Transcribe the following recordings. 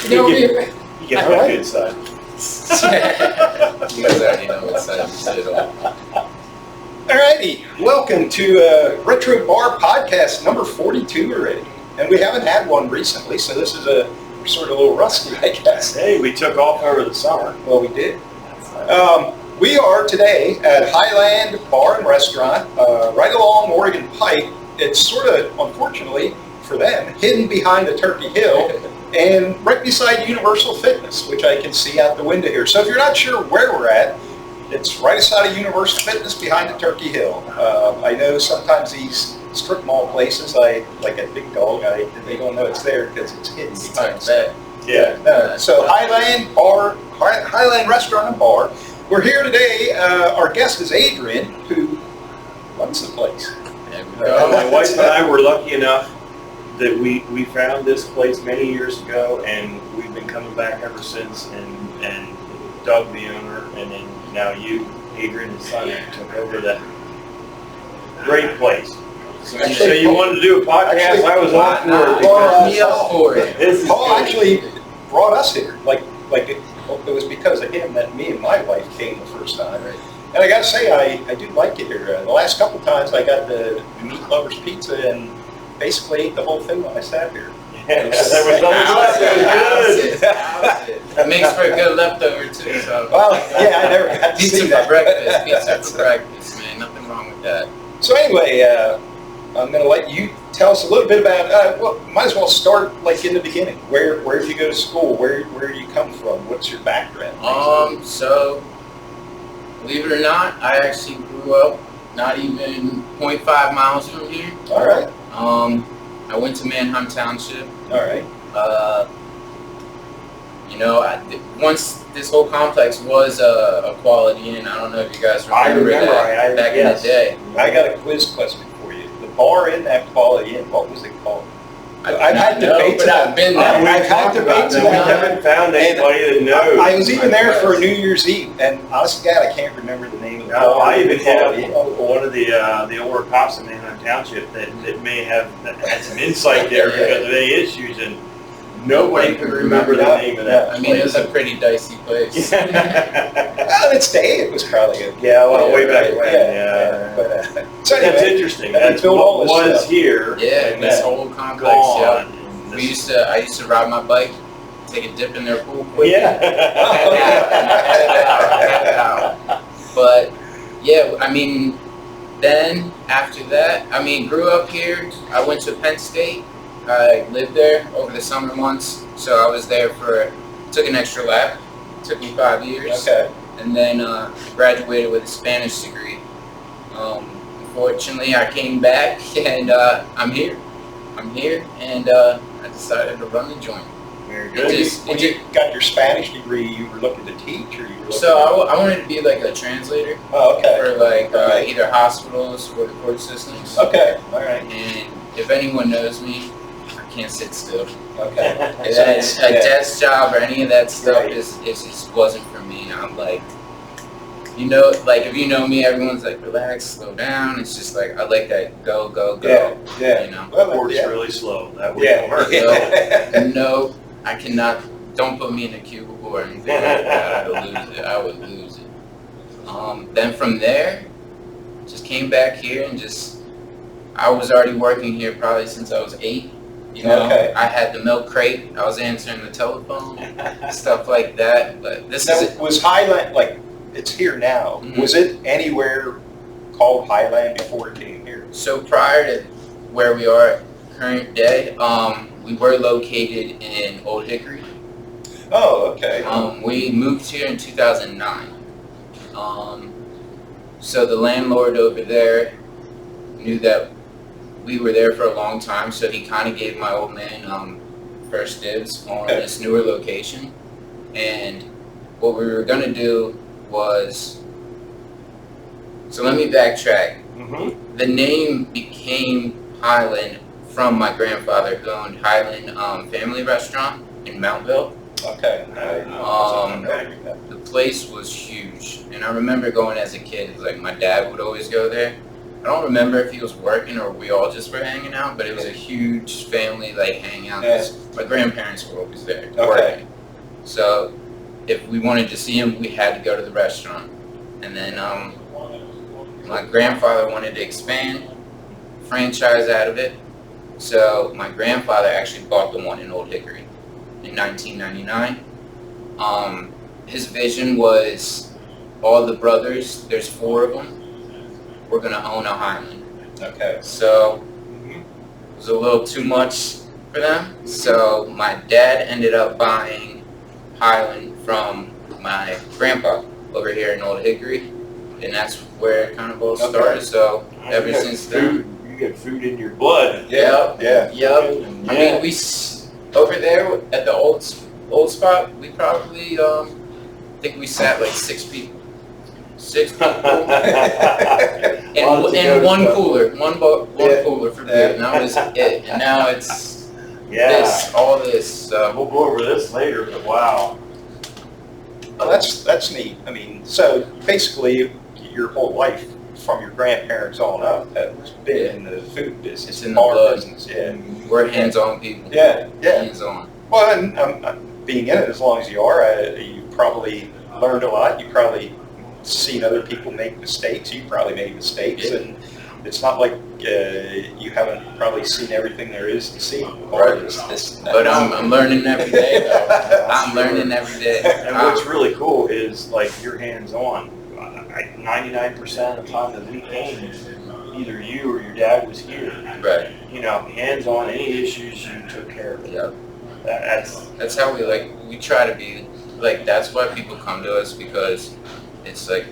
You get the good side. You guys already know what side you sit on. Alrighty, welcome to Retro Bar Podcast number 42 already. And we haven't had one recently, so this is we're sort of a little rusty, I guess. Hey, we took off over the summer. Well, we did. We are today at Highland Bar and Restaurant, right along Oregon Pike. It's sort of, unfortunately for them, hidden behind the Turkey Hill and right beside Universal Fitness, which I can see out the window here. So if you're not sure where we're at, it's right beside of Universal Fitness behind the Turkey Hill. I know sometimes these strip mall places, like at Big Dog, they don't know it's there because it's hidden behind that. Yeah. So Highland Restaurant and Bar. We're here today. Our guest is Adrien, who runs the place. My wife and I were lucky enough that we found this place many years ago, and we've been coming back ever since. And Doug, the owner, and then now you, Adrien, his son, took over that great place. So you wanted to do a podcast? I was all for it. Paul actually brought us here. It was because of him that me and my wife came the first time. Right. And I got to say, I do like it here. The last couple times I got the Meat Lovers Pizza and basically ate the whole thing when I sat here. There was nothing left. It was good. It makes for a good leftover too. So. Well, yeah, I never got to see that. Pizza for breakfast, man. Nothing wrong with that. So anyway, I'm going to let you tell us a little bit about, might as well start in the beginning. Where did you go to school? Where do you come from? What's your background? So, believe it or not, I actually grew up not even 0.5 miles from here. All right. I went to Manheim Township. All right. Once this whole complex was a Quality Inn. I don't know if you guys remember that back in the day. I got a quiz question for you. The bar in that Quality Inn, what was it called? I've had debates about it. I've had debates about it. We haven't found anybody that knows. I was even there for New Year's Eve, and honest to God, I can't remember the name of the bar. I even had one of the older cops in Manheim Township that may have had some insight there because of any issues, and nobody could remember the name of that. I mean, it was a pretty dicey place. Well, its day it was probably good. Yeah, well, way back when. Yeah. But, so anyway, that's interesting. That's what all this was stuff here. Yeah, and this whole complex. Yeah. I used to ride my bike, take a dip in their pool quick. Yeah. But yeah, I mean, then after that, grew up here. I went to Penn State. I lived there over the summer months, so I was there took an extra lap. It took me 5 years. Okay. And then graduated with a Spanish degree. Unfortunately, I came back and I'm here, and I decided to run the joint. Very good. When you got your Spanish degree, you were looking to teach, or you were So I wanted to be like a translator. Oh, okay. For either hospitals or the court systems. Okay, all right. And if anyone knows me, I can't sit still. Okay. A desk job or any of that stuff it just wasn't for me. I'm like, if you know me, everyone's like, relax, slow down. It's just like, I like that go. Yeah. Well, works really slow. That would work. No, I cannot. Don't put me in a cubicle or anything like that. I would lose it. Then from there, just came back here and I was already working here probably since I was 8. I had the milk crate. I was answering the telephone, stuff like that. But was Highland, it's here now. Mm-hmm. Was it anywhere called Highland before it came here? So prior to where we are current day, we were located in Old Hickory. Oh, okay. We moved here in 2009. So the landlord over there knew that we were there for a long time, so he kind of gave my old man first dibs on this newer location. And what we were going to do was, so let me backtrack. Mm-hmm. The name became Highland from my grandfather who owned Highland Family Restaurant in Mountville. Okay. The place was huge, and I remember going as a kid. Like my dad would always go there, I don't remember if he was working or we all just were hanging out, but it was a huge family like hangout. Yeah. My grandparents were always there Okay. working. So if we wanted to see him, we had to go to the restaurant. And then my grandfather wanted to expand, franchise out of it. So my grandfather actually bought the one in Old Hickory in 1999. His vision was all the brothers, there's 4 of them, we're gonna own a Highland. Okay. So it was a little too much for them. So my dad ended up buying Highland from my grandpa over here in Old Hickory, and that's where it kind of all started. So ever You got since then, you get food in your blood. Yeah. Yep. Yeah. I mean, over there at the old spot, we probably think we sat like 6 people. 6 people. and one cooler, one cooler for beer, and that was it. And now it's all this. We'll go over this later, but wow. Well, that's neat. I mean, so basically, your whole life, from your grandparents on up, has been in the food business, It's in the bar blood. business. Yeah. We're hands-on people. Yeah. Hands-on. Well, and being in it as long as you are, you probably learned a lot. You probably seen other people make mistakes. You probably made mistakes, Yeah. and it's not like you haven't probably seen everything there is to see. Right. This and that. But I'm learning every day, though. I'm learning every day. And what's really cool is like you're hands-on. 99% of the time that we came, either you or your dad was here. Right. You know, hands-on. Any issues, you took care of it. Yep. That's How we try to be, like, that's why people come to us, because it's like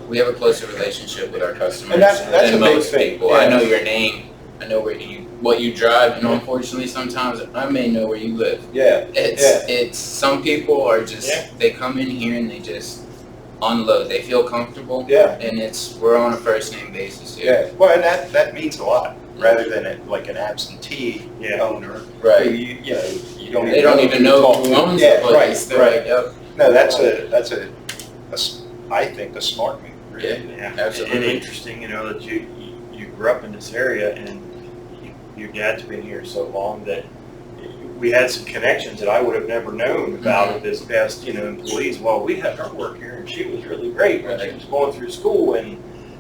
we have a closer relationship with our customers And that's a than big most thing, people. yeah. I know your name, I know what you drive, and unfortunately sometimes I may know where you live. Yeah. It's some people are just, Yeah. they come in here and they just unload, they feel comfortable. Yeah. And we're on a first name basis here. Yeah. Well, and that means a lot, rather than like an absentee owner. Right. Who you know, you don't. They don't even know who owns the place. They're Right. like, yep. No, that's I think a smart move. Really. Yeah, Absolutely. And interesting, you know, that you grew up in this area and your dad's been here so long that we had some connections that I would have never known about as past, employees. Well, we had her work here and she was really great when she was going through school, and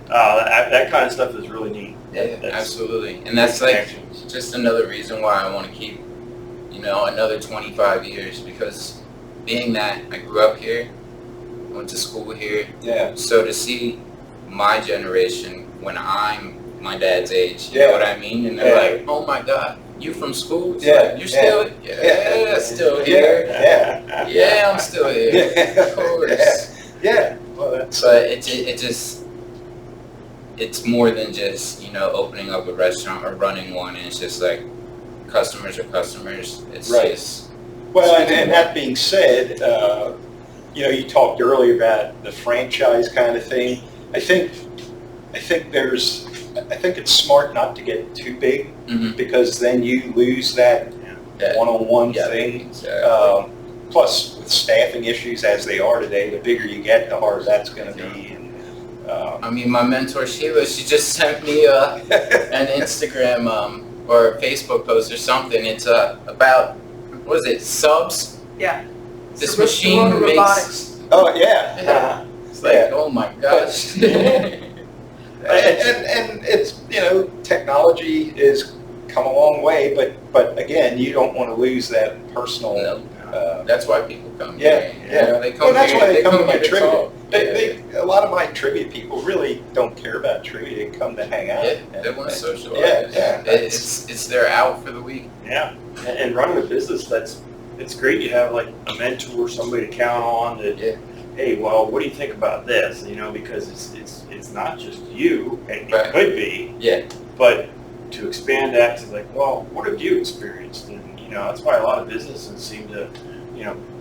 that kind of stuff is really neat. Yeah, That's absolutely. And that's like connections. just another reason why I want to keep, another 25 years, because being that I grew up here, went to school here, Yeah. so to see my generation when I'm my dad's age, you know what I mean? And they're like, oh my God, you from school? It's like, you're still, still here. Yeah, I'm still here. Of course. Yeah. Well, that's. But it's more than just, opening up a restaurant or running one. And it's just like, customers are customers. It's Right. just. Well, and that being said, you talked earlier about the franchise kind of thing. I think it's smart not to get too big, because then you lose that one-on-one thing. Exactly. Plus, with staffing issues as they are today, the bigger you get, the harder that's going to be. And, I mean, my mentor Sheila, she just sent me an Instagram or a Facebook post or something. It's about, what is it, subs? Yeah. This So machine Corona makes. robotics. Oh yeah. It's like, oh my gosh. And it's, technology is come a long way, but again, you don't want to lose that personal. No. That's why people come Yeah, here. yeah. They come Well, that's here, why they come to my here to trivia. talk. A lot of my trivia people really don't care about trivia. They come to hang out. Yeah, they want to socialize. Yeah. It's their out for the week. Yeah, and running a business, it's great to have like a mentor, somebody to count on that. Yeah. Hey, well, what do you think about this? Because it's not just you, and Right. it could be, Yeah. but to expand that to like, well, what have you experienced? And that's why a lot of businesses seem to,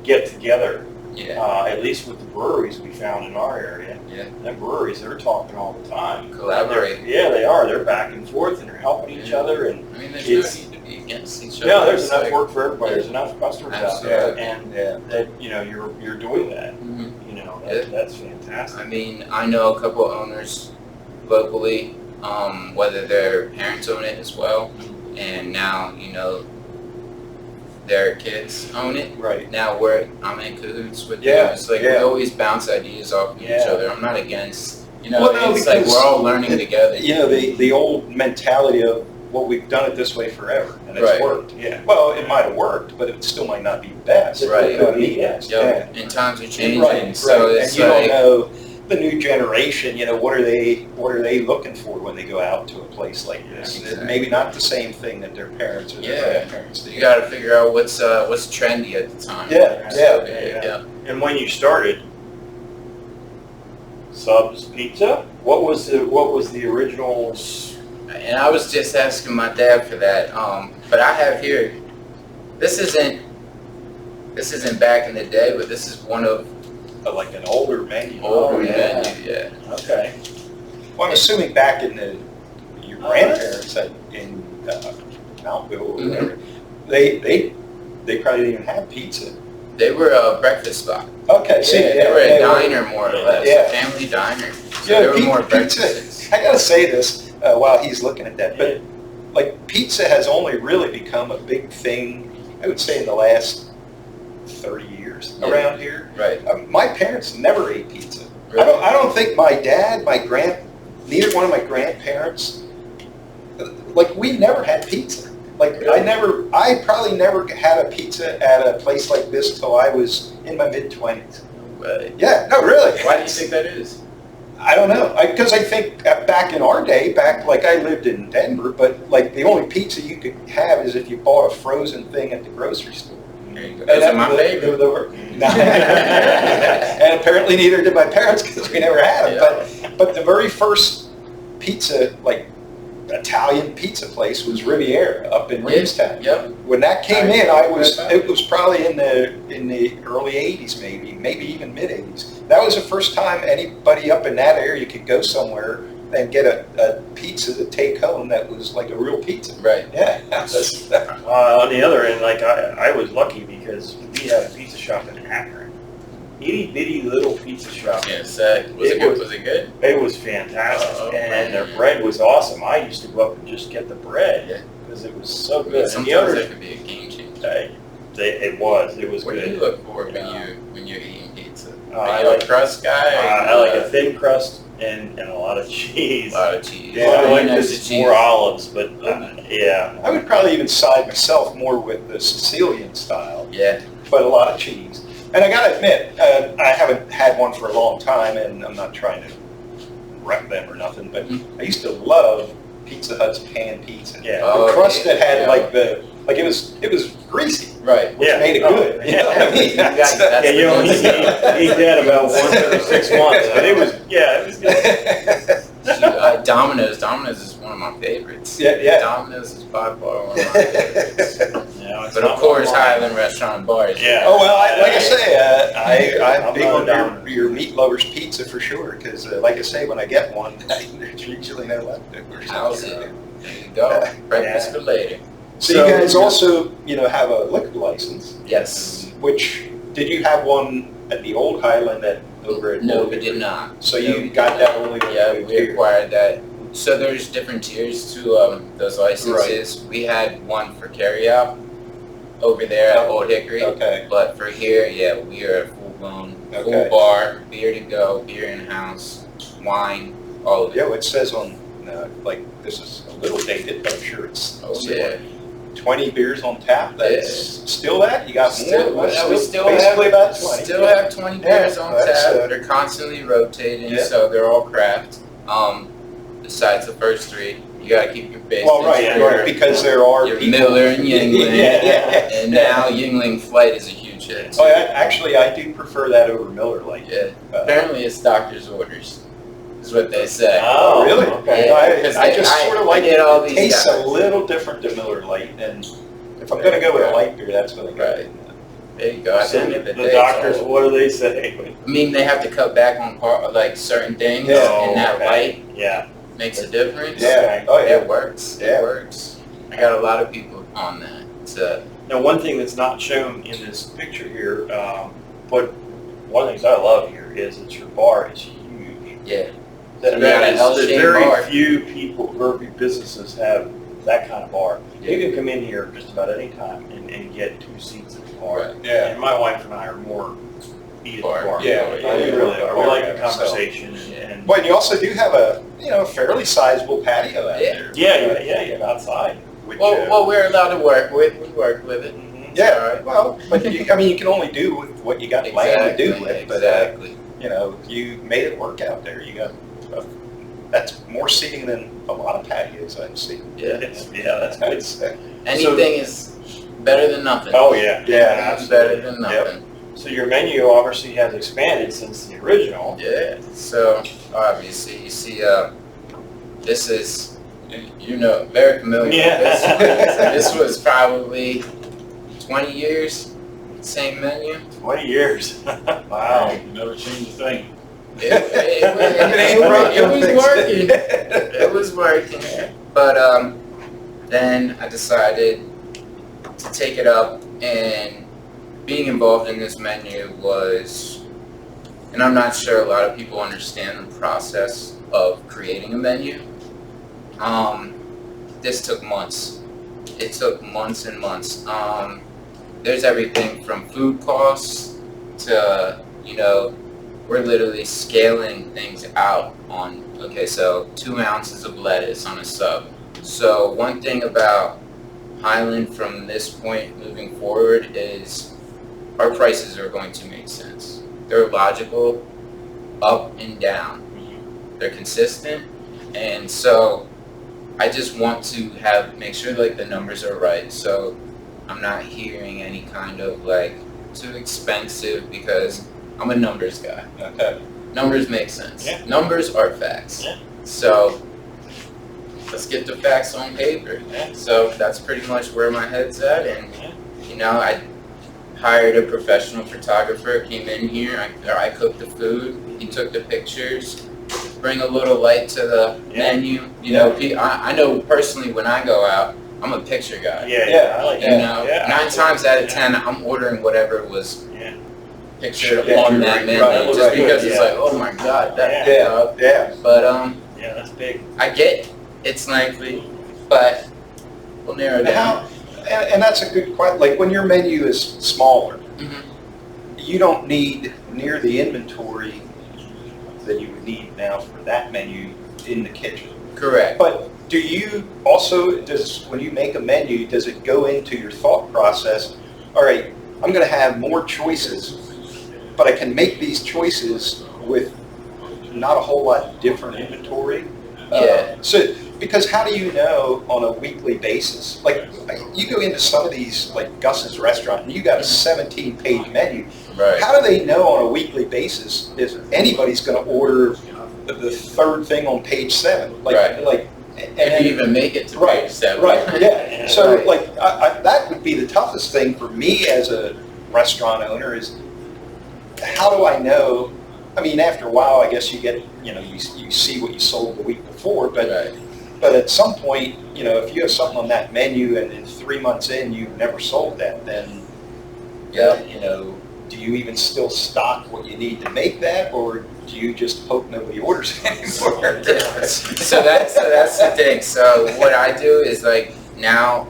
get together. Yeah. At least with the breweries we found in our area. Yeah. Them breweries, they're talking all the time. Collaborate. Yeah, they are. They're back and forth and they're helping each other, and I mean, there's It's- no need to be against each other. yeah, there's It's enough like- work for everybody. There's enough customers out there, Absolutely. and Yeah. that you're doing that. Mhm. That's Yeah. fantastic. I mean, I know a couple owners locally, whether their parents own it as well, and now, you know, their kids own it. Right. Now I'm in cahoots with Yeah, them. It's like we yeah. always bounce ideas off of each Yeah. other. I'm not against, you know, Well, no, it's like because- we're all learning together. You know, the old mentality of, well, we've done it this way forever, and it's Right. worked. Yeah. Well, it might have worked, but it still might not be the best. Right. You know what I mean? Yes. Yo, and times are changing, Right, so right. it's And you like, don't know the new generation, you know, what are they looking for when they go out to a place like this? Exactly. Maybe not the same thing that their parents or their Yeah. grandparents did. you got to figure out what's trendy at the time. Yeah, So, yeah. yeah. And when you started, Subs Pizza, what was the original? And I was just asking my dad for that. But I have here. This isn't back in the day, but this is one of Like an older menu. older yeah. menu. Yeah. Okay. Well, I'm assuming back in your grandparents in Mountville or Mhm. whatever, they probably didn't even have pizza. They were a breakfast spot. Okay, see, Yeah, they were a diner more or less. Yeah. A family diner. So Yeah, they were more pizza. breakfasts. I gotta say this while he's looking at that, but like pizza has only really become a big thing, I would say, in the last 30 years Yeah. around here. Right. My parents never ate pizza. Really? I don't think my dad, neither one of my grandparents, like we never had pizza. Like I probably never had a pizza at a place like this till I was in my mid-20s. Right. Yeah, no, really. Why do you think that is? I don't know, because I think back in our day, like I lived in Denver, but like the only pizza you could have is if you bought a frozen thing at the grocery store. There you go. Those are my favorite. And apparently neither did my parents because we never had them. Yeah. But the very first pizza, like Italian pizza place, was Riviera up in Reevestown. Yep. When that came I in, remember that. it was probably in the early '80s, maybe even mid '80s. That was the first time anybody up in that area could go somewhere and get a pizza to take home that was like a real pizza. Right. Yeah. On the other end, like I was lucky because we had a pizza shop in Akron. Itty bitty little pizza shop. Yeah, sick. Was it good? Was it good? It was fantastic, Oh, and man. their bread was awesome. I used to go up and just get the bread Yeah. because it was so I mean, good. And the sometimes others, that could be a game changer. it was What do you good. look for Yeah. when you're eating pizza? I Are you like- a crust guy? I like a thin crust and a lot of cheese. A lot of cheese. Yeah, I like Nice this cheese. more olives, but yeah. I would probably even side myself more with the Sicilian style, Yeah. but a lot of cheese. And I gotta admit, I haven't had one for a long time, and I'm not trying to wreck them or nothing, but I used to love Pizza Hut's pan pizza. Yeah. The crust that had yeah. like it was greasy, Right. which Yeah. made it Oh, good. You know what I mean? That's Yeah, you only the thing. eat that about once every 6 months, but it was good. Domino's. Domino's is one of my favorites. Yeah. Domino's is by far one of my favorites. No, it's But not of course, mine. Highland Restaurant Bar is. Yeah. Oh, well, like I say, I'm I'm big not on down. your meat lover's pizza for sure, because like I say, when I get one, there's usually no leftovers. How's it? There you go. Breakfast for later. So you guys also, have a liquor license, Yes. which, did you have one at the old Highland over at? No, we did not. So No, you we got did that only when Yeah, you moved we here? acquired that. So there's different tiers to those licenses. We had one for carryout over there at Old Hickory. Okay, But for here, yeah, we are a full-blown, Okay. full bar, beer to go, beer in-house, wine, all of it. yeah, it says on, like, this is a little dated, but I'm sure it's Oh, still yeah. 20 beers on tap, that's still that? You got Still, more? yeah, we still Basically have, about 20. still have 20 beers on that's, tap. They're constantly rotating, Yeah. so they're all craft. Besides the first three, you gotta keep your basics. Well, right, your- right, because there are your people. Miller and Yingling. Yeah. And now Yingling Flight is a huge hit. Oh, actually, I do prefer that over Miller Lite. Yeah. Apparently it's doctor's orders, is what they say. Oh, really? Okay. Yeah, 'cause I just sort of like get it. all It these tastes guys. a little different than Miller Lite, and if I'm gonna go with a light beer, that's what I go with. There you go. At So the end of the the day, doctors, it's all- what do they say? I mean, they have to cut back on like certain things, Yeah. and that Okay. light Yeah. makes a difference. Yeah, oh yeah. It works. Yeah. It works. I got a lot of people on that. So, Now, one thing that's not shown in this picture here, but one of the things I love here is that your bar is huge. yeah. So we got an L-shaped very bar. few people, very few businesses have that kind of bar. You can come in here just about any time and get 2 seats at the bar. Right. Yeah. And my wife and I are more eat at the Bar. bar. Yeah, We really are. We bar like guy, the conversation and. But you also do have a, fairly sizable patio out there. Yeah, outside. Which, Well, we're allowed to work with. We work with it. yeah, Alright. well, but you can only do with what you got land to do with. But, Exactly. you made it work out there. You got, that's more seating than a lot of patios I've seen. Yeah. That's good. It's, Anything is better than nothing. Oh, yeah. Yeah, It's better than Yep. nothing. So your menu obviously has expanded since the original. Yeah. So obviously you see, this is, very familiar. Yeah. This was probably 20 years, same menu. 20 years. Wow. Never changed a thing. It was working. It was working. But then I decided to take it up, and being involved in this menu was, and I'm not sure a lot of people understand the process of creating a menu. This took months. It took months and months. There's everything from food costs to, we're literally scaling things out on, okay, so 2 ounces of lettuce on a sub. So one thing about Highland from this point moving forward is our prices are going to make sense. They're logical, up and down. They're consistent, and so I just want to make sure like the numbers are right. So I'm not hearing any kind of like too expensive, because I'm a numbers guy. Numbers make sense. Yeah. Numbers are facts. Yeah. So let's get the facts on paper. Yeah. So that's pretty much where my head's at, and Yeah. I hired a professional photographer, came in here, I cooked the food, he took the pictures, bring a little light to the menu. I know personally when I go out, I'm a picture guy. Yeah, I like that. Yeah, 9 times out of 10, I'm ordering whatever was Yeah. pictured Yeah, on you're that right, menu, right, just right, because yeah. it's like, oh my god, that. Yeah. But Yeah, that's big. I get it's lengthy, but we'll narrow it down. And that's a good question. Like when your menu is smaller, Mhm. you don't need near the inventory that you would need now for that menu in the kitchen. Correct. But do you also, when you make a menu, does it go into your thought process, all right, I'm going to have more choices, but I can make these choices with not a whole lot different inventory? Yeah. So, because how do you know on a weekly basis? Like, you go into some of these, like Gus's restaurant, and you got a 17-page menu. Right. How do they know on a weekly basis if anybody's going to order the third thing on page 7? Right. If you even make it to page 7. Right, yeah. So, Right. like, that would be the toughest thing for me as a restaurant owner is, how do I know? I mean, after a while, I guess you get, you see what you sold the week before, but Right. but at some point, if you have something on that menu and in 3 months in, you've never sold that, then, Yeah. do you even still stock what you need to make that, or do you just hope nobody orders it anymore? So that's the thing. So what I do is like now,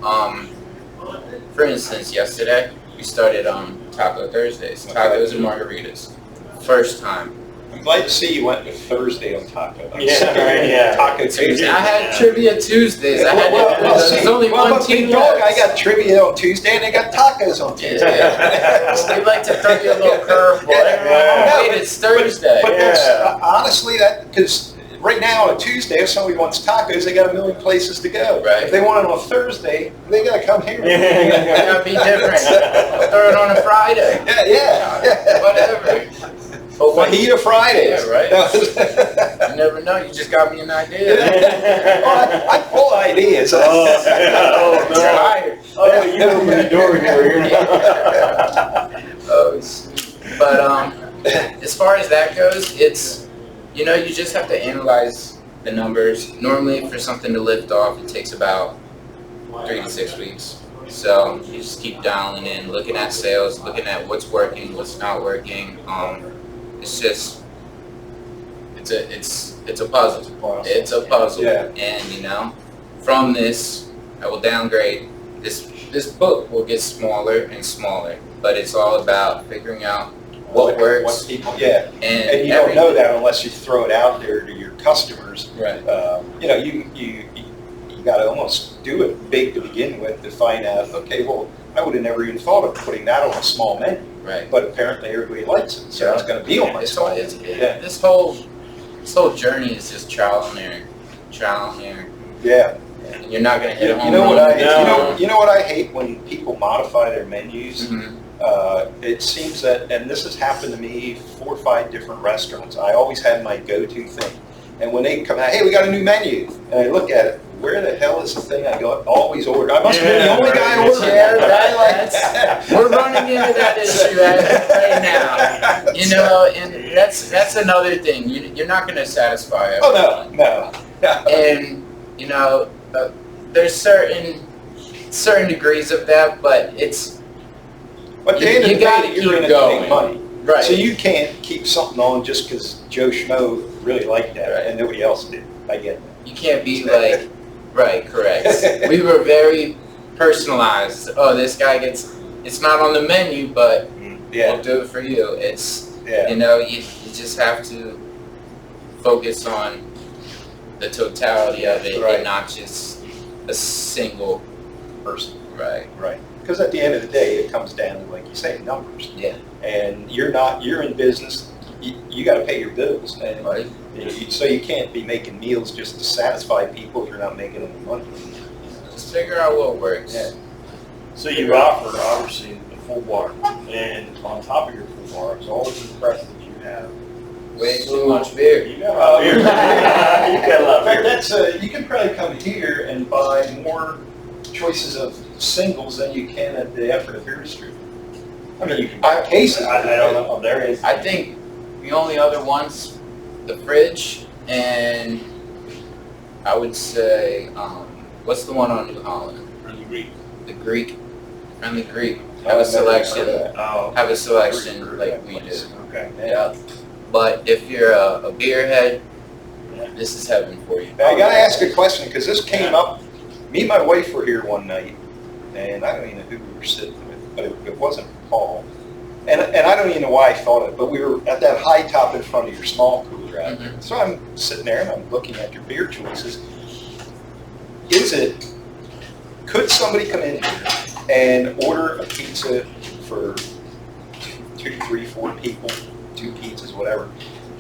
for instance, yesterday we started Taco Thursdays, tacos and margaritas. First time. I'm glad to see you went with Thursday on taco. Yeah. Taco Tuesday. I had Trivia Tuesdays. I had there's only one but team Big Dog, I left. got trivia on Tuesday and they got tacos on Tuesday. We like to throw you a little curveball. Yeah. Wait, it's Thursday. But that's honestly because right now on a Tuesday, if somebody wants tacos, they got a million places to go. Right. If they want it on a Thursday, they got to come here. It gotta be different. Throw it on a Friday. Yeah. Whatever. But when Fajita Fridays. Yeah, right. You never know. You just got me an idea. Well, I'm full of ideas. Oh, You're hired. Oh, you opened the door here. Oh, sweet. But as far as that goes, it's you just have to analyze the numbers. Normally, for something to lift off, it takes about 3 to 6 weeks. So you just keep dialing in, looking at sales, looking at what's working, what's not working. It's It's a puzzle. It's a puzzle. Yeah. And you know, from this, I will downgrade. This book will get smaller and smaller, but it's all about figuring out what works. What people, yeah. And And you don't know that unless you throw it out there to your customers. Right. You know, you got to almost do it big to begin with to find out, okay, well, I would have never even thought of putting that on a small menu, Right. but apparently everybody likes it, so it's going to be on my It's small all, menu. yeah. This whole journey is just trial and error. Yeah. And you're not gonna hit a home You know what run. you know what I hate when people modify their menus? Mhm. It seems that, and this has happened to me 4 or 5 different restaurants. I always have my go-to thing, and when they come out, hey, we got a new menu, and I look at it, where the hell is the thing I go always order? I must have been the only guy ordering. Yeah, we're running into that issue right now. You know, and that's another thing. You're not gonna satisfy everyone. Oh no. And you know, there's certain degrees of that, but it's But at the end of you the gotta day, keep you're in it to going. make money. right. So you can't keep something on just because Joe Schmo really liked that Right. and nobody else did. I get You can't be like, right, correct. We were very personalized. Oh, this guy it's not on the menu, but that. we'll do it for you. It's, Yeah. you know, you just have to focus on the totality of it Right. and not just a single, Person. right. Right. Because at the end of the day, it comes down to, like you say, numbers. Yeah. And you're in business, you got to pay your bills. And Right. so you can't be making meals just to satisfy people if you're not making any money. Just figure out what works. Yeah. So you offer, obviously, the full bar, and on top of your full bar is all the press that you have. Way too much beer. You got a lot of beer. You got a lot of In fact, beer. that's you can probably come here and buy more choices of singles than you can at the Effort of Beer Street. I mean, you can buy cases. I don't know, there is. I think the only other ones, the fridge, and I would say, what's the one on New Holland? The Greek, Friendly Greek. Have a selection. Oh. Have a selection like we do. Okay. Yeah. But if you're a beer head, this is heaven for you. Now, I got to ask a question because this came up. Me and my wife were here one night, and I don't even know who we were sitting with, but it wasn't Paul. And I don't even know why I thought of it, but we were at that high top in front of your small cooler out there. So I'm sitting there and I'm looking at your beer choices. Could somebody come in here and order a pizza for 2, 3, 4 people, 2 pizzas, whatever,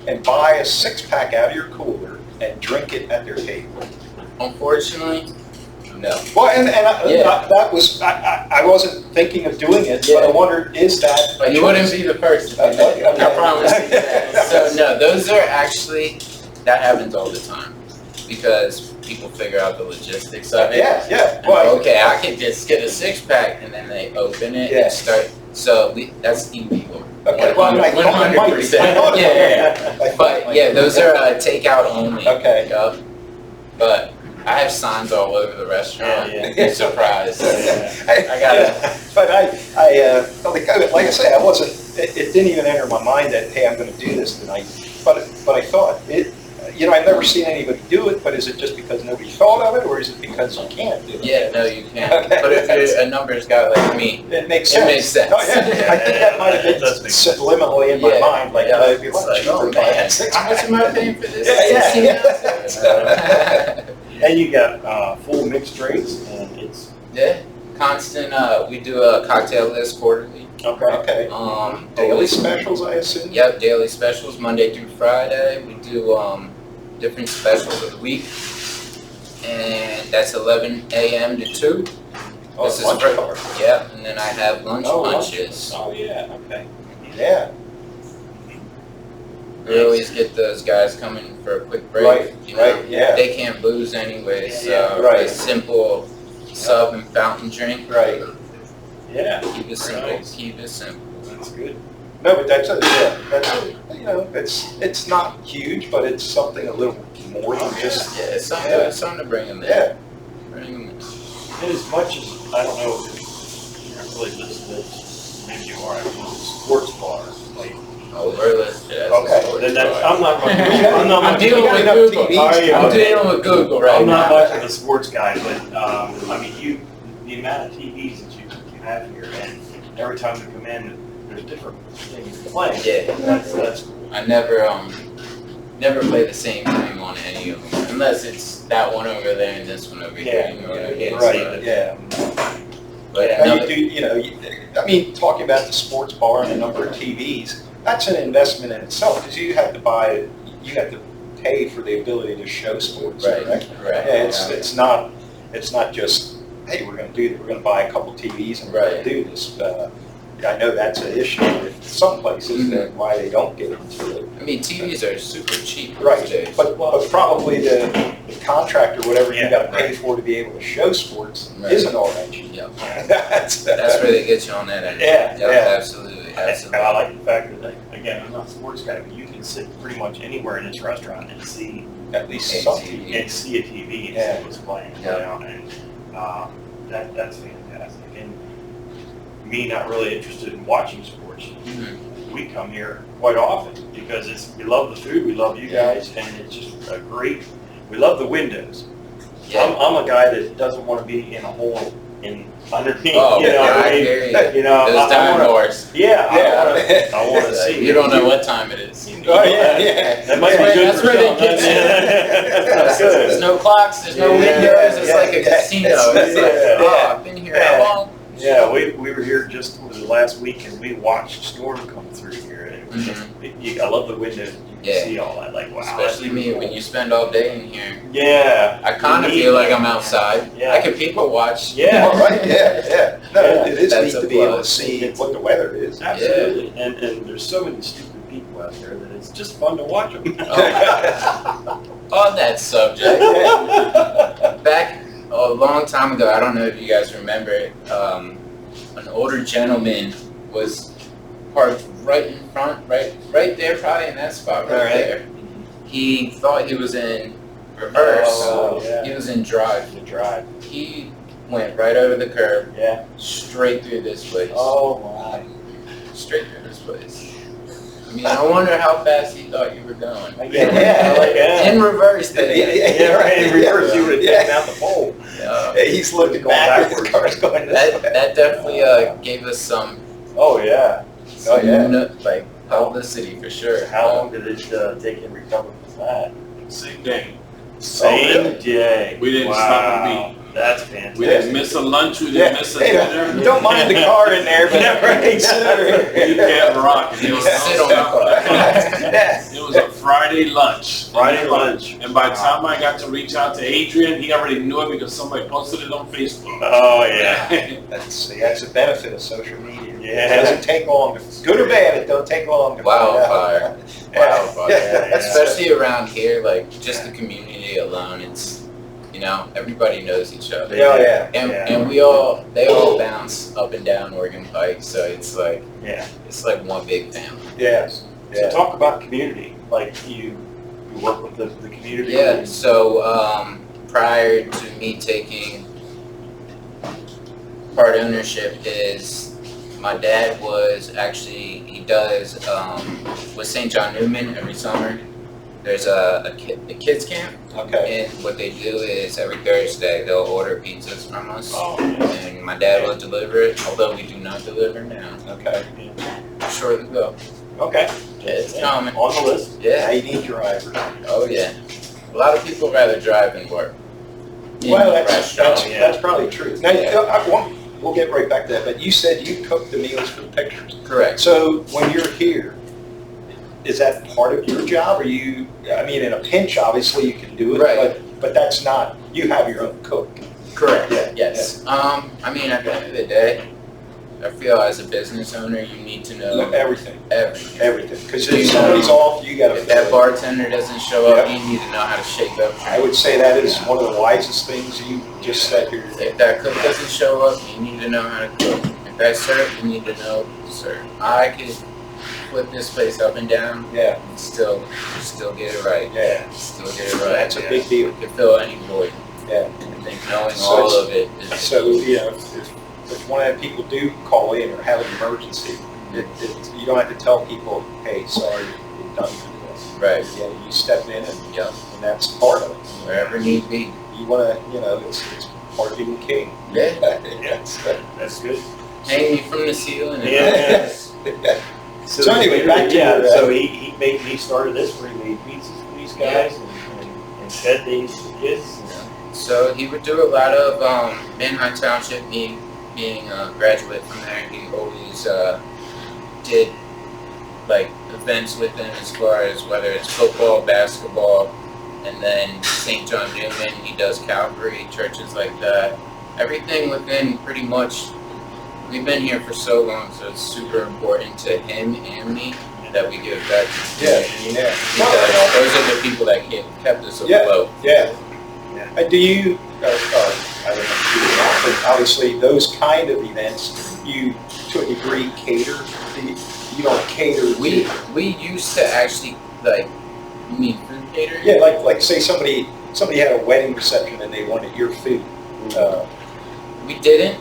and buy a 6-pack out of your cooler and drink it at their table? Unfortunately, no. Well, and Yeah. that was, I wasn't thinking of doing it, but I Yeah. wondered, is that? But you wouldn't be the first to do that. Okay. I promise you that. So no, those are actually, that happens all the time because people figure out the logistics of it. Yeah. And, Well, okay, I can just get a 6-pack and then they open it Yeah. and start. So that's illegal. Okay, well, I thought it might be. 100%. Yeah. I thought it But might yeah, be. those are takeout only. Okay. Yup. But I have signs all over the restaurant. Yeah. You're surprised. I gotta- Yeah, but like I say, I wasn't. It didn't even enter my mind that hey, I'm going to do this tonight. But I thought it. You know, I've never seen anybody do it. But is it just because nobody thought of it, or is it because you can't do it? Yeah, no, you can't. Okay. But if you're a numbers guy like me, It makes It sense. makes sense. Oh, yeah. I think that might have It does been make sense. subliminally in my Yeah. mind. Like, Yeah. it'd be It's much like, cheaper oh, to buy man, a 6-pack. how much am I paying for this? Yeah. 16 And you got full mixed drinks, and it's Yeah, constant. We do a cocktail list quarterly. Okay. Daily always- specials, I assume. Yep, daily specials Monday through Friday. We do different specials of the week, and that's 11 a.m. to 2. Oh, This is lunch for- hour. Yep, and then I have lunch lunches. Oh, yeah, okay. Yeah. We always get those guys coming for a quick break. Right, you know. right, yeah. They can't booze anyway, so Yeah, right. a simple sub and fountain drink. Right. Yeah, Keep it simple. Nice. Keep it simple. that's good. No, but that's you know, it's not huge, but it's something a little more than just, Yeah, it's something. Yeah. It's something to bring them in. yeah. Bring 'em in. And as much as, I don't know if you're not really listening to this, maybe you are, it's a sports bar, like, Oh, we're listed as Okay. a sports Then that's, bar. I'm not much, I'm not I'm much, dealing with enough Google. TVs. I'm dealing with Google right I'm not now. much of a sports guy, but, I mean, the amount of TVs that you have here, and every time you come in, there's different things to play. Yeah. That's cool. I never play the same thing on any of them, unless it's that one over there and this one over here. You know what I mean? Right, yeah. But Now, another, I mean, talking about the sports bar and the number of TVs, that's an investment in itself, because you have to pay for the ability to show sports, right, correct? right. Yeah, it's not just, hey, we're gonna buy a couple TVs and we're gonna Right. do this. I know that's an issue with some places, that why they don't get into it. I mean, TVs are super cheap Right, these days. but probably the contractor, whatever you Yeah, gotta pay right. for to be able to show sports, Right. isn't all that cheap. Yep. That's That's where they get you on that end. Yeah, Yep, yeah. absolutely, And absolutely. I like the fact that, again, I'm not a sports guy, but you can sit pretty much anywhere in this restaurant and see at least Hey, some TV. a TV and Yeah. see what's playing. You Yeah. know, and that's fantastic. And me not really interested in watching sports, Mhm. we come here quite often because we love the food, we love you guys, and it's just a great. We love the windows. Yeah. I'm a guy that doesn't want to be in a hole underneath. Oh, you know what I mean? hear you. You know, Those I time wanna- wars. Yeah, Yeah. I want to see. You don't know what time it is. Oh, yeah. That might be That's good where- for that's where they some. get you. That's There's good. no clocks, there's no Yeah, windows, it's yeah, like a yeah. casino. It's like, Yeah. oh, I've been here Yeah. how long? Yeah, we were here just was the last week, and we watched storm come through here. And it was just, I love the windows. You Yeah. can see all that. Like, wow. Especially that's me, cool. when you spend all day in here. Yeah. I kind of You feel like need- I'm outside. Yeah. I can people watch. Yeah. All right, yeah. No, it is That's neat a to be able to plus. see what the weather is. Absolutely. And there's so many stupid people out there that it's just fun to watch them. On that subject, back a long time ago, I don't know if you guys remember it, an older gentleman was parked right in front, right there, probably in that spot right Right. there. He thought he was in reverse. Oh, yeah. He was in drive. The drive. He went right over the curb, Yeah. straight through this place. Oh, my. Straight through this place. I mean, I wonder how fast he thought you were going. Yeah. In reverse, then. Yeah, right. In reverse, you would have taken out the pole. Yeah. He's looking Going back, his backwards. car's going this way. That definitely gave us some, Oh, yeah. Oh, yeah. like publicity for sure. How long did it take him to recover from that? Same day. Same day. We didn't stop and That's fantastic. We didn't miss a lunch, we didn't miss a Hey, dinner. don't mind the car in there, but Yeah, consider We kept rocking. It You was sit on the car. It was a Friday lunch. Friday lunch. And by the time I got to reach out to Adrien, he already knew it because somebody posted it on Facebook. Oh, yeah. That's the benefit of social media. Yeah. It doesn't take long, good or bad, it don't take long to find out. Wildfire. Wildfire. Yeah. Especially around here, like just the community alone, it's, you know, everybody knows each other. Oh, yeah. And they all bounce up and down Oregon Pike, so it's like one big family. Yes. So talk about community, like you work with the community. Yeah, so prior to me taking part ownership is my dad he does with St. John Newman every summer. There's a kids camp, Okay. and what they do is every Thursday they'll order pizzas from us, Oh, yeah. and my dad will deliver it, although we do not deliver now. Okay. Short to go. Okay. It's coming. On the list. Now Yeah. you need drivers. Oh yeah. A lot of people rather drive than work. In Well, the that's restaurant. yeah. that's probably true. Now, Yeah. we'll get right back to that, but you said you cook the meals for the pictures. Correct. So when you're here, is that part of your job? Or in a pinch, obviously you can do it, Right. but that's not, you have your own cook. Correct. Yeah, Yes. At the end of the day, I feel as a business owner, you need to know Everything, everything. everything. Because You if somebody's know, off, you gotta. If that bartender doesn't show up, Yep. you need to know how to shake up. I would say that is one of the wisest things you just said here. If that cook doesn't show up, you need to know how to cook. If that serve, you need to know serve. I could flip this place up and down Yeah, and still get it right. yeah. Still get it right. That's a big deal. You can fill any void. Yeah. I think knowing So all it's- of it is So, if one of the people do call in or have an emergency, You don't have to tell people, hey, sorry, you're done for this. Right. Yeah, you step in and, Yep. and that's part of it. Wherever need be. You want to, it's part of being king. Yeah. Yes. That's good. Hang me from the ceiling. And Yeah. So anyway, back to yeah. your, So he started this where he made pizzas for these guys and fed these kids. So he would do a lot of Manheim Township. Me being a graduate from there, he always did like events with them as far as whether it's football, basketball, and then St. John Newman. He does Calvary, churches like that. Everything within pretty much. We've been here for so long, so it's super important to him and me that we give back to the community. Yeah. Because those are the people that kept us afloat. Yeah. Do you, I don't know if you do or not, but obviously those kind of events, you to a degree cater. You don't cater to. We used to actually like, you mean food catering? Yeah, like say somebody had a wedding reception and they wanted your food. We didn't.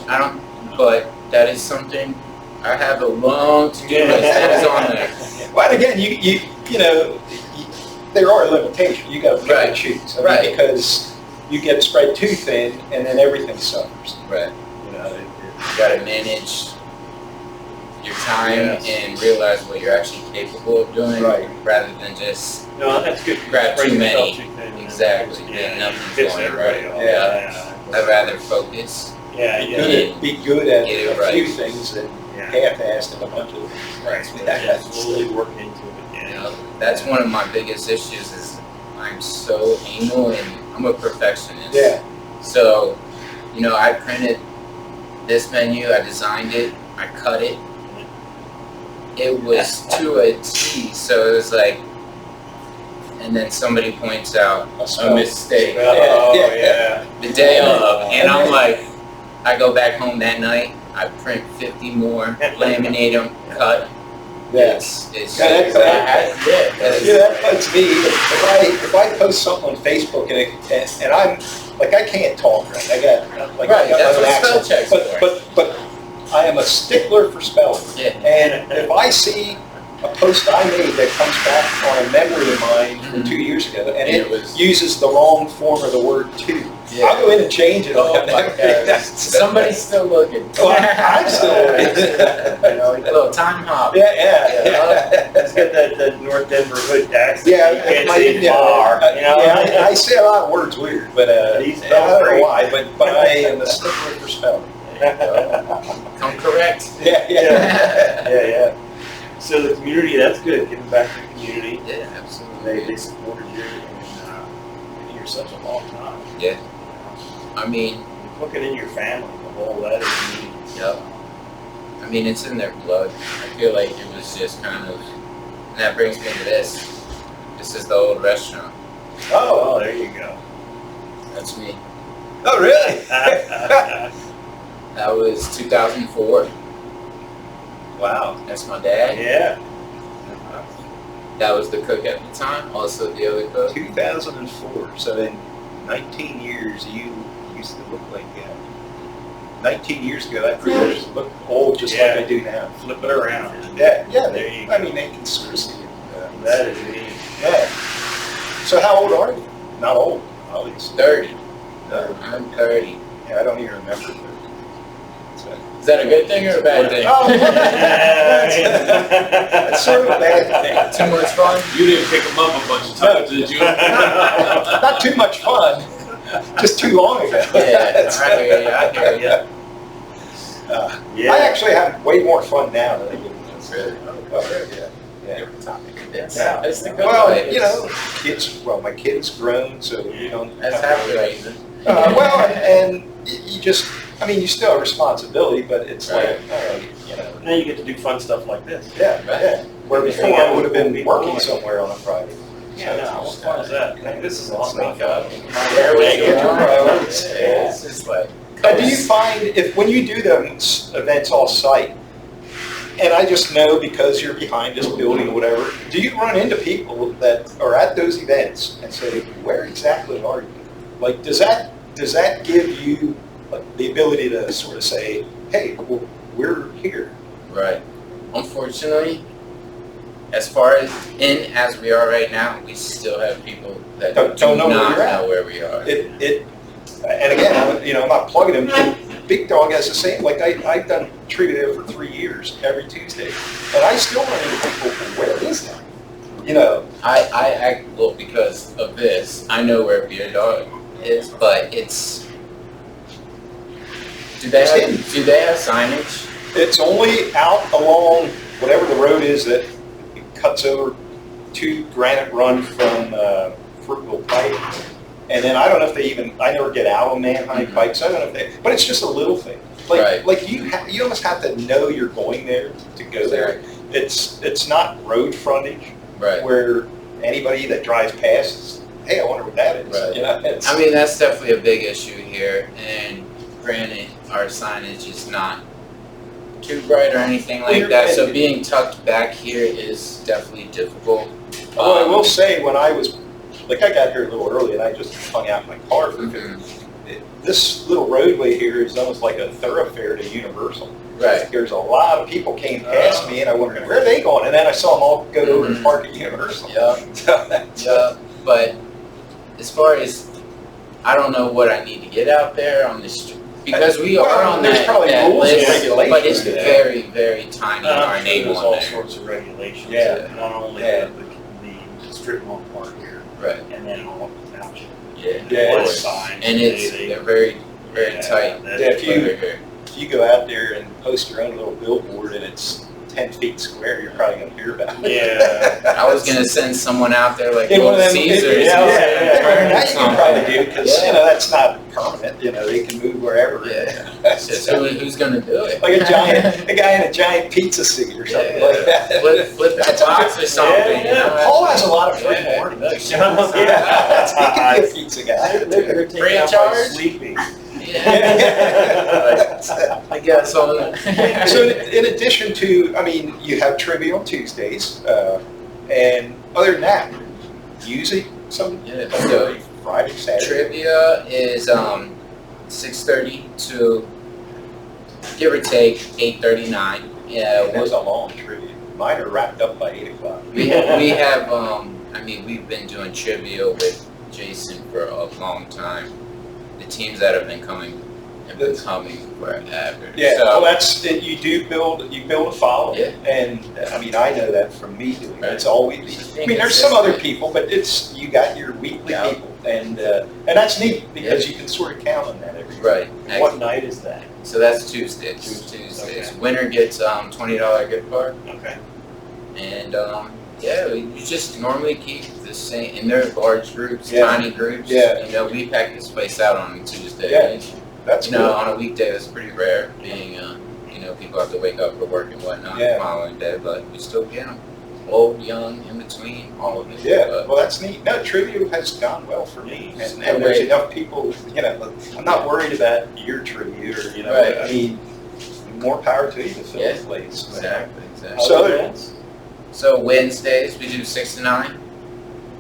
I don't. But that is something I have a long to-do list that is on there. Well, and again, you know, there are limitations. You got to pick and choose. I mean, Right. Because you get spread too thin, and then everything suffers. Right. You know, You got to manage your time and realize what you're actually capable of doing, Right. rather than just No, that's good. grab Spread too yourself many. too thin and Exactly. then- Yeah, nothing's fits going everybody right. all. Yeah. I'd rather focus. Yeah. be good at Get it a right. few things and Yeah. half-assed in a bunch of things. Right. Slowly work into it. You Yeah. know, that's one of my biggest issues is I'm so anal and I'm a perfectionist. Yeah. So, you know, I printed this menu, I designed it, I cut it. It was to a T, so it was like, and then somebody points out a mistake Oh, yeah. the day of, and I'm like, I go back home that night, I print 50 more, laminate them, cut. Yeah. It's Yeah, yeah. Yeah, that bugs me. If I post something on Facebook and I'm like, I can't talk right. I got like Right, I got that's my own what spell accent. check's for. But I am a stickler for spelling. Yeah. And if I see a post I made that comes back on a memory of mine from 2 years ago, and It it was- uses the wrong form of the word "to," Yeah. I'll go in and change it. Oh on my that. God. That's- Somebody's still looking. Well, I'm still looking. You know, a little time hop. Yeah. Let's get that North Denver hood accent. Yeah, You can't my- say yeah, bar, you know? yeah, I say a lot of words weird, but These I don't know great. why, but I am a stickler for spelling. Come correct. Yeah. Yeah. So the community, that's good. Giving back to the community. Yeah, absolutely. They supported you, and you're such a long time. Yeah. I mean, Looking in your family, the whole that is neat. yep. I mean, it's in their blood. I feel like it was just kind of, and that brings me to this. This is the old restaurant. Oh, there you go. That's me. Oh, really? That was 2004. Wow. That's my dad. Yeah. That was the cook at the time. Also the other cook. 2004. So in 19 years, you used to look like 19 years ago, that pretty much looked old just Yeah. like I do now. Flip it around. Yeah. There you I go. mean, they can sort of see it. That is neat. Yeah. So how old are you? Not old, obviously. 30. No. I'm 30. Yeah, I don't even remember 30. So. Is that a good thing or a bad thing? Oh, that's sort of a bad thing. Too much fun? You didn't pick them up a bunch of times, did you? Not too much fun, just too long ago. Yeah, I hear you. Yeah. I actually have way more fun now than I did when I was Really? yeah. It's the good Well, way. you know, my kid's grown, so you don't. That's half the reason. Well, and you just, I mean, you still have responsibility, but it's Right. like, all right, you know. Now you get to do fun stuff like this. Yeah. Where before I would have been working People. somewhere on a Friday. Yeah, no, what fun is that? Hey, this is awesome. There we go. It's just like. Do you find when you do the events off-site, and I just know because you're behind this building or whatever, do you run into people that are at those events and say, where exactly are you? Like, does that give you the ability to sort of say, hey, well, we're here? Right. unfortunately, as far as we are right now, we still have people that Don't do know where not you're at. know where we are. And again, I'm not plugging him. Big Dog has the same, like I've done trivia there for 3 years, every Tuesday. And I still run into people, where is that? Well, because of this, I know where Beer Dog is, but do they have signage? It's only out along whatever the road is that cuts over to Granite Run from Fruitville Pike. And then I don't know if I never get out on Manheim Pike, so I don't know but it's just a little thing. Like you almost have to know you're going there to go there. It's not road frontage where anybody that drives past is, hey, I wonder what that is. Right. I mean, that's definitely a big issue here, and granted, our signage is not too bright or anything like that, so being tucked back here is definitely difficult. I will say, when I got here a little early and I just hung out in my car for this little roadway here is almost like a thoroughfare to Universal. Right. There's a lot of people came past me and I wondered, where are they going? And then I saw them all go over and park at Universal. Yeah, but as far as, I don't know what I need to get out there on the street, because we are on that list, but it's very, very tiny, our name there's on all there. sorts of regulations. Yeah. Not only the strip mall part here, Right. and then all of the township. Yeah. Signs, And they're very, very tight. If you go out there and post your own little billboard and it's 10 feet square, you're probably going to hear about it. Yeah. I was going to send someone out there like In one of Little them, Caesars. That you can probably do, because that's not permanent. They can move wherever. Yeah. So who's going to do it? Like a guy in a giant pizza suit or something like that. Flip that box or something. Paul has a lot of free mornings. He can be a pizza guy. They're taking Free out charge? by sleeping. I guess on So in addition to, you have trivia on Tuesdays, and other than that, music, so Friday, Saturday. trivia is 6:30 to give or take 8:39. Yeah, That's a long trivia. Mine are wrapped up by 8 o'clock. we have we've been doing trivia with Jason for a long time. The teams that have been coming have been coming forever. Yeah, So, well, that's it. You build a following, Yeah. and I know that from me doing it. It's always. Just I being mean, there's some other consistent. people, but you got your weekly Yeah. people, and that's neat because you can sort of count on that every week. Right. What night is that? So that's Tuesdays. Okay. Winner gets $20 gift card, Okay. and we just normally keep the same. And they're large groups, Yeah. tiny groups. Yeah. We pack this place out on Tuesday. Yeah. That's good. On a weekday it's pretty rare, being people have to wake up for work and whatnot the following day, but we still get them. Old, young, in between, all of it. Yeah, But, well, that's neat. No, trivia has gone well for me, and No there's way. enough people. I'm not worried about your trivia, or Right. more power to you to fill Yeah. the place. exactly. So- Other events? So Wednesdays we do 6 to 9,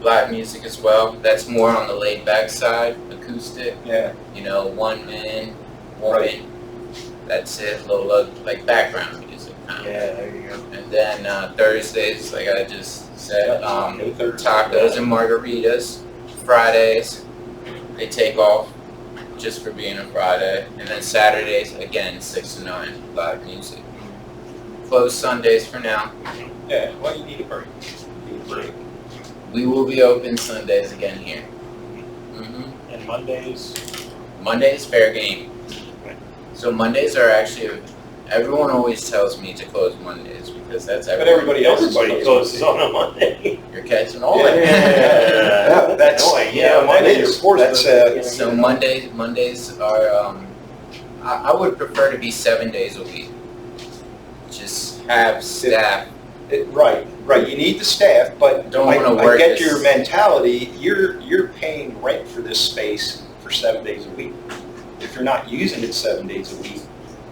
live music as well. That's more on the laid back side, acoustic. Yeah, One man, woman. Right. That's it. Little like background music. Kind of. Yeah, there you go. And then Thursdays, like I just said, no Thursday. tacos and margaritas. Fridays, they take off just for being a Friday. And then Saturdays, again, 6 to 9, live music. Closed Sundays for now. Yeah, well, you need a break. You need a break. We will be open Sundays again here. And Mondays? Mondays, fair game. So Mondays are actually, everyone always tells me to close Mondays because that's But everybody else is Everybody closes on a Monday. You're catching on. Yeah, that's annoying. yeah. Mondays are forced. That's So Mondays are, I would prefer to be 7 days a week. Just have staff. right. You need the staff, but Don't I wanna work get this- your mentality. You're paying rent for this space for 7 days a week. If you're not using it 7 days a week,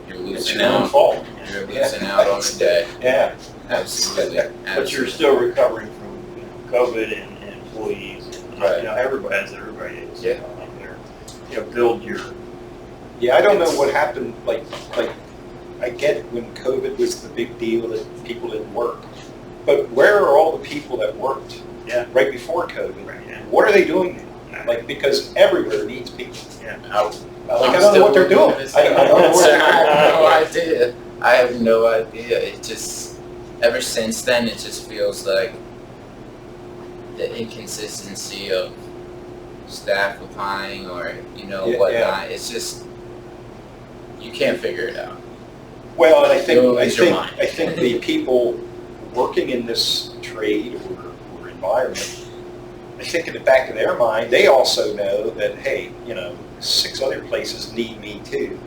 You're it's losing your own out. fault. You're losing out on the day. Yeah. Absolutely. But you're still recovering from COVID and employees. And, Right. everybody is. Yeah. Build your. Yeah, I don't know what happened, like I get when COVID was the big deal that people didn't work. But where are all the people that worked right before COVID? Right, yeah. What are they doing now? Like, because everywhere needs people. Yeah. I don't know what they're doing. I don't know what they're I doing. have no idea. I have no idea. It just, ever since then, it just feels like the inconsistency of staff applying or, whatnot. It's just, you can't figure it out. Well, and I You'll lose your mind. think the people working in this trade or environment, I think in the back of their mind, they also know that, hey, 6 other places need me too.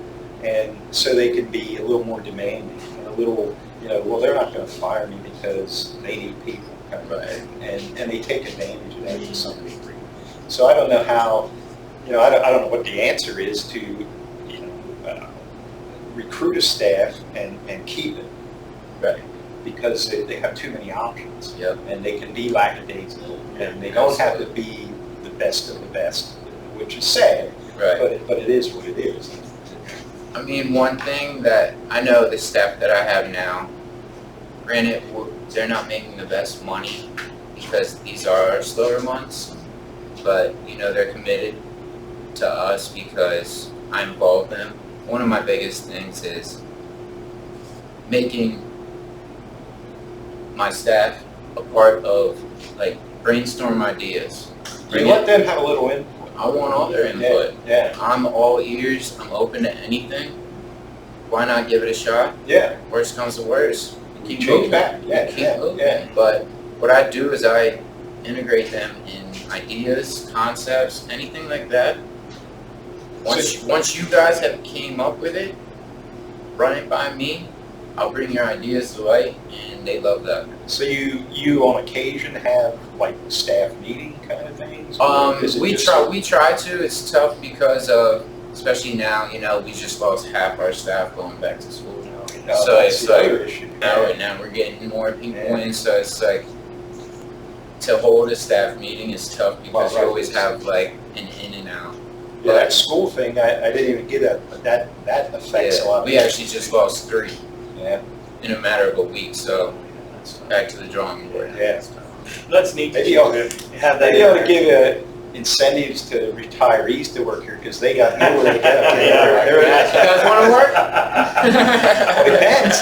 And so they can be a little more demanding and a little, well, they're not going to fire me because they need people. Kind of thing. And they take advantage of that to some degree. So I don't know how, I don't know what the answer is to, recruit a staff and keep it. Right. Because they have too many options. Yep. And they can be lackadaisical. And they don't have to be the best of the best, which is sad. Right. But it is what it is. I mean, one thing that I know the staff that I have now, granted, they're not making the best money because these are our slower months, but they're committed to us because I involve them. One of my biggest things is making my staff a part of, like, brainstorm ideas. You let them have a little input. I want all their input. Yeah. I'm all ears. I'm open to anything. Why not give it a shot? Yeah. Worst comes to worst. Keep change back. Keep moving. But what I do is I integrate them in ideas, concepts, anything like that. Once you guys have came up with it, run it by me. I'll bring your ideas to light, and they love that. So you on occasion have like staff meeting kind of things? We try to. It's tough because especially now, we just lost half our staff going back to school now. So it's like now we're getting more people in. So it's like to hold a staff meeting is tough because you always have like an in and out. Yeah, that school thing, I didn't even get that affects a lot. We actually just lost 3. Yeah. In a matter of a week, so back to the drawing board. Yeah. That's neat. Maybe you ought have that. Maybe you ought to give incentives to retirees to work here because they got nowhere to go. You guys want to work? Depends.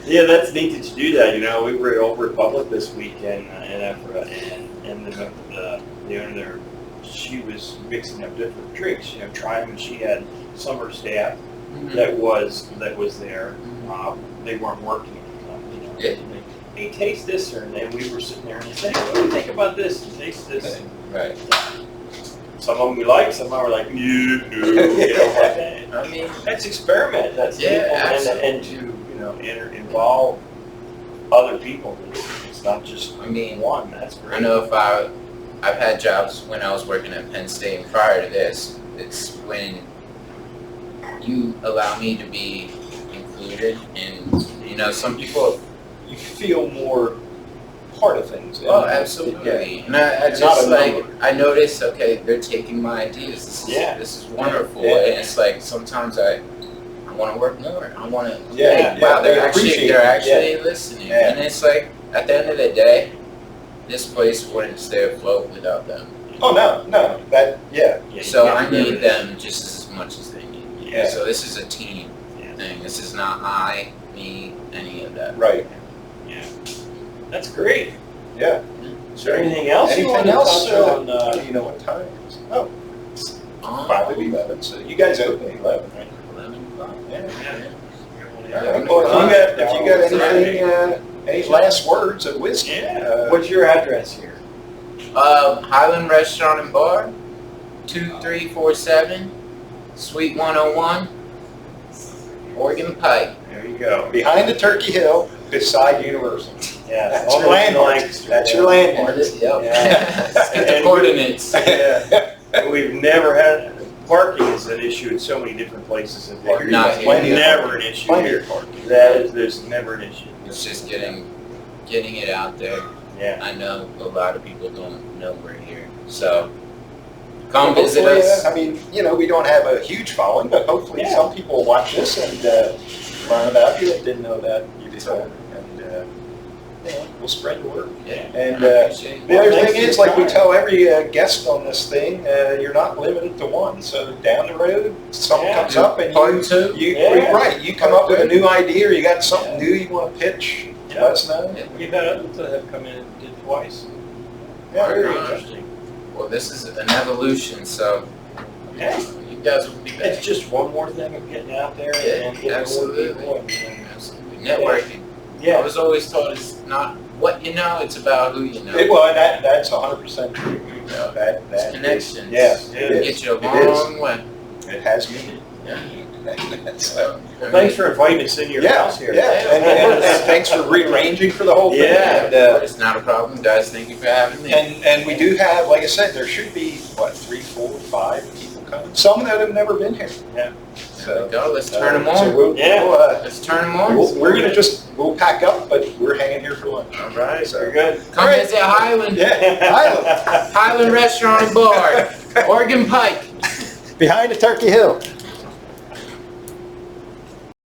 Yeah, that's neat that you do that. We were at Old Republic this weekend, and the owner there, she was mixing up different drinks. Trying when she had some of her staff that was there. They weren't working. Hey, taste this, and then we were sitting there and they said, hey, what do you think about this? And taste this. Right. Some of them we like, some of them were like, no. I mean, that's experiment. That's and to involve other people. It's not just one. That's great. I know if I've had jobs when I was working at Penn State, and prior to this, it's when you allow me to be included, and some people. You feel more part of things. Oh, absolutely. And I just I notice, okay, they're taking my ideas. This is wonderful. Yeah. And it's like sometimes I want to work more. I want to. Wow, they're actually listening. Yeah. And it's like at the end of the day, this place wouldn't stay afloat without them. Oh no, So I need them just as much as they need me. Yeah. So this is a team thing. This is not me, any of that. Right. Yeah. That's great. Yeah. Is there anything else you want to else? touch on? Do you know what time it is? Oh, it's 5:11. So you guys open at 11, right? 11 o'clock. Yeah. Yeah. All right. Well, if you got anything, any last words of wisdom? Yeah. What's your address here? Highland Restaurant Bar, 2347, Suite 101, Oregon Pike. There you go. Behind the Turkey Hill, beside Universal. Yeah. That's your landmark. That's your landmark. Yep. Yeah. Let's get the coordinates. Yeah. We've never had parking is an issue in so many different places in Florida. Not here. Never an issue Plenty here. of parking. There's never an issue. It's just getting it out there. Yeah. I know a lot of people don't know we're here. So Come visit hopefully, us. I mean, you know, we don't have a huge following, but hopefully Yeah. some people will watch this and learn about you that didn't know that you did that. And you know, we'll spread the word. Yeah. And I appreciate it. the other thanks thing for is, your like we time. tell every guest on this thing, you're not limited to one. So down the road, something Yeah. comes up and Part two. Yeah. right, you come up with a new idea or you got something new you want to pitch, Yeah. let us know. We've had others that have come in and did twice. Yeah, Very Right. interesting. Well, this is an evolution, so Yeah. you guys will be back. It's just one more thing of getting out there Yeah, and getting more absolutely. people. And, Absolutely. Networking. I yeah. was always taught it's not what you know, it's about who you know. Well, that's 100% true. Yeah. That It's is- connections. Yeah, It it is. Get you a It is. long way. It has me. Yeah. So, Well, thanks for inviting us into your yeah, house here. yeah, and thanks for rearranging for the whole thing. Yeah. And, It's not a problem, guys. Thank you for having me. and we do have, like I said, there should be, 3, 4, 5 people coming. Some that have never been here. Yeah. There we go. Let's turn them So on. we'll, Yeah. Let's turn them on. we're gonna we'll pack up, but we're hanging here for lunch. All right. Very good. Come Great. visit Highland. Yeah, Highland, Highland Restaurant Bar, Oregon Pike. behind the Turkey Hill.